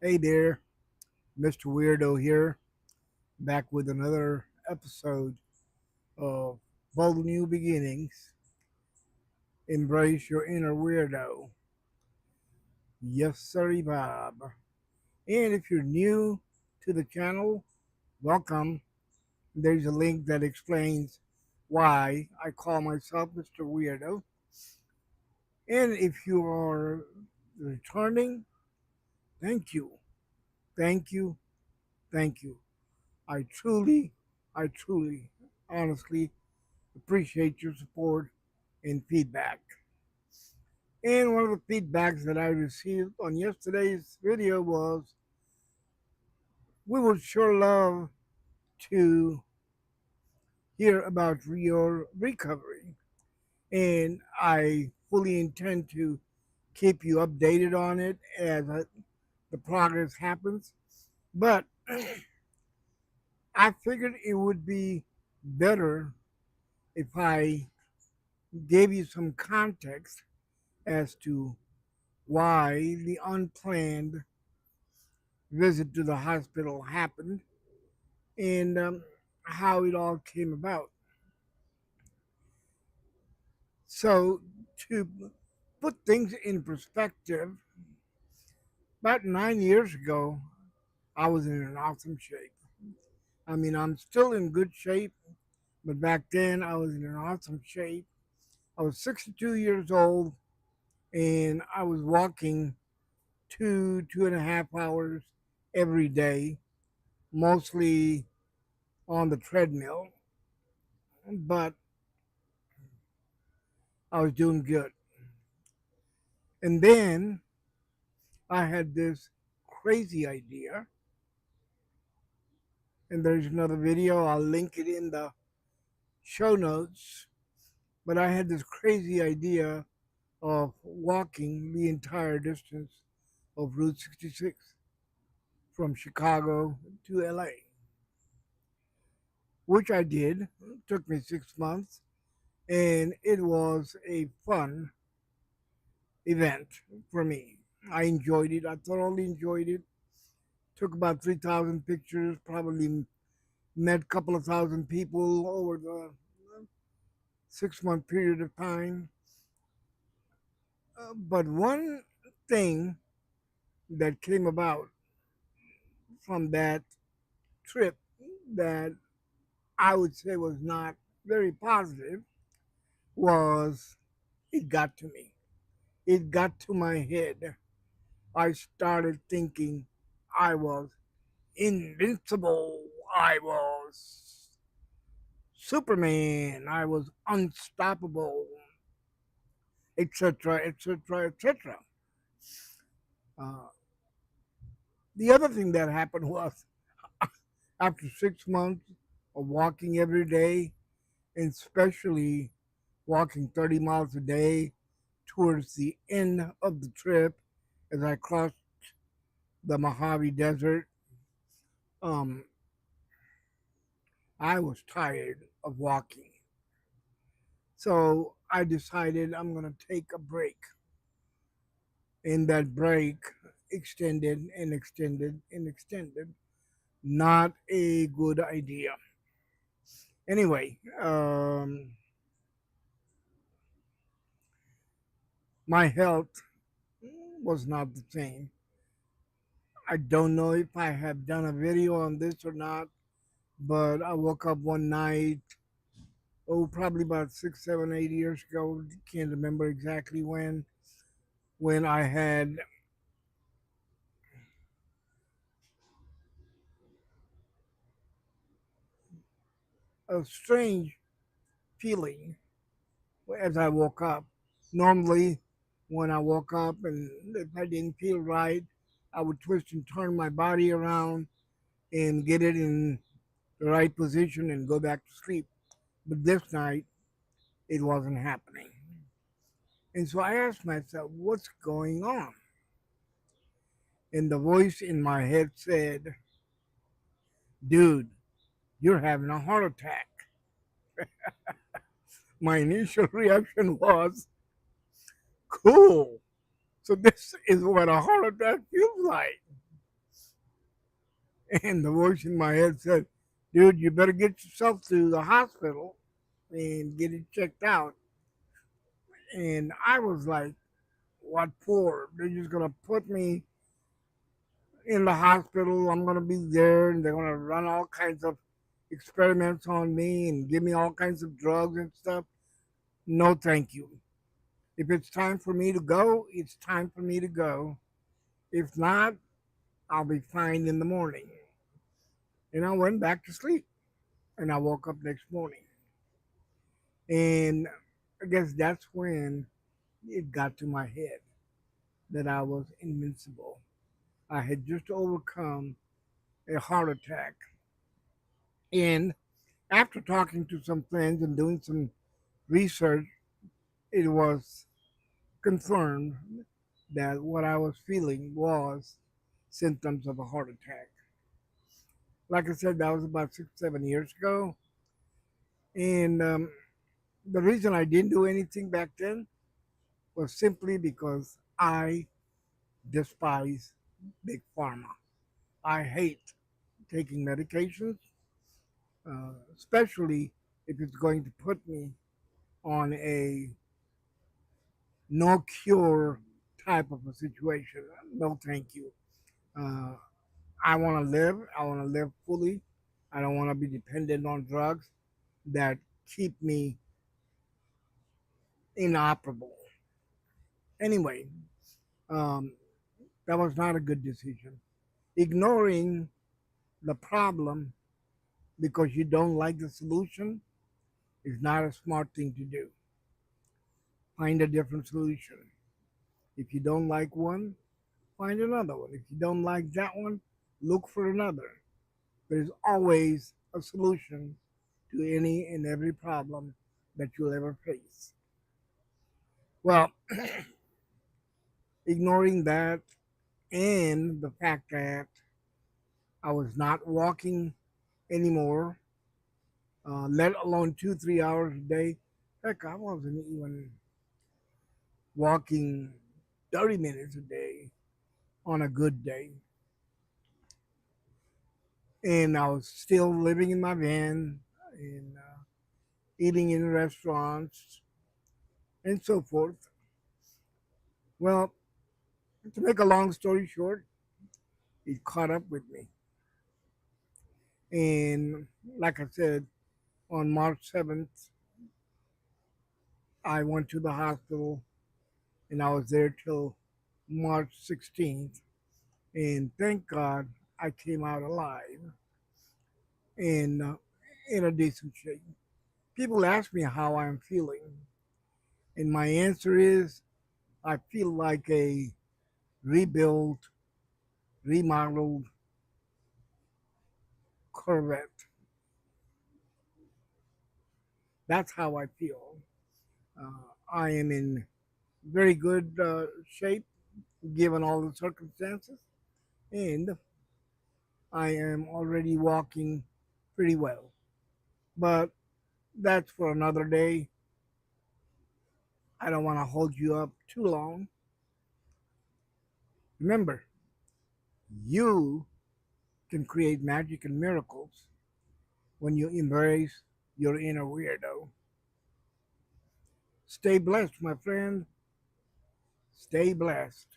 Hey there, Mister Weirdo here, back with another episode of Bold New Beginnings. Embrace your inner weirdo. Yes, sir, Bob. And if you're new to the channel, welcome. There's a link that explains why I call myself Mr. Weirdo. And if you are returning, thank you. Thank you. Thank you. I truly, honestly appreciate your support and feedback. And one of the feedbacks that I received on yesterday's video was we would sure love to hear about your recovery. And I fully intend to keep you updated on it as the progress happens. But I figured it would be better if I gave you some context as to why the unplanned visit to the hospital happened and how it all came about. So, to put things in perspective, about 9 years ago, I was in an awesome shape. I mean, I'm still in good shape, but back then I was in an awesome shape. I was 62 years old and I was walking 2.5 hours every day, mostly on the treadmill, but I was doing good. And then I had this crazy idea, and there's another video, I'll link it in the show notes. But I had this crazy idea of walking the entire distance of Route 66 from Chicago to LA, which I did. It took me 6 months, and it was a fun event for me. I enjoyed it. I thoroughly enjoyed it. Took about 3,000 pictures, probably met a couple of thousand people over the 6 month period of time. But one thing that came about from that trip that I would say was not very positive was it got to me. It got to my head. I started thinking I was invincible. I was Superman. I was unstoppable, etc., etc., etc. The other thing that happened was after 6 months of walking every day, and especially walking 30 miles a day towards the end of the trip as I crossed the Mojave Desert, um, I was tired of walking. So I decided I'm going to take a break. And that break extended and extended and extended. Not a good idea. Anyway, my health was not the same. I don't know if I have done a video on this or not, but I woke up one night, probably about 6, 7, 8 years ago. Can't remember exactly when I had a strange feeling as I woke up. Normally, when I woke up and if I didn't feel right, I would twist and turn my body around and get it in the right position and go back to sleep. But this night, it wasn't happening. And so I asked myself, what's going on? And the voice in my head said, dude, you're having a heart attack. My initial reaction was, cool. So this is what a heart attack feels like. And the voice in my head said, dude, you better get yourself to the hospital and get it checked out. And I was like, what for? They're just going to put me in the hospital. I'm going to be there and they're going to run all kinds of experiments on me and give me all kinds of drugs and stuff. No, thank you. If it's time for me to go, it's time for me to go. If not, I'll be fine in the morning. And I went back to sleep and I woke up next morning. And I guess that's when it got to my head that I was invincible. I had just overcome a heart attack. And after talking to some friends and doing some research, it was confirmed that what I was feeling was symptoms of a heart attack. Like I said, that was about 6, 7 years ago. And the reason I didn't do anything back then was simply because I despise big pharma. I hate taking medications, especially if it's going to put me on a no cure type of a situation. No, thank you. Uh, I want to live. I want to live fully. I don't want to be dependent on drugs that keep me inoperable. Anyway, um, that was not a good decision. Ignoring the problem because you don't like the solution is not a smart thing to do. Find a different solution. If you don't like one, find another one. If you don't like that one, look for another. There's always a solution to any and every problem that you'll ever face. Well, ignoring that and the fact that I was not walking anymore, let alone 2, 3 hours a day. Heck, I wasn't even walking 30 minutes a day on a good day. And I was still living in my van and eating in restaurants and so forth. Well, to make a long story short, it caught up with me. And like I said, on March 7th, I went to the hospital and I was there till March 16th. And thank God I came out alive and in a decent shape. People ask me how I'm feeling, and my answer is I feel like a rebuilt, remodeled Corvette. That's how I feel. I am in very good shape given all the circumstances, and I am already walking pretty well. But that's for another day. I don't want to hold you up too long. Remember, you can create magic and miracles when you embrace your inner weirdo. Stay blessed, my friend. Stay blessed.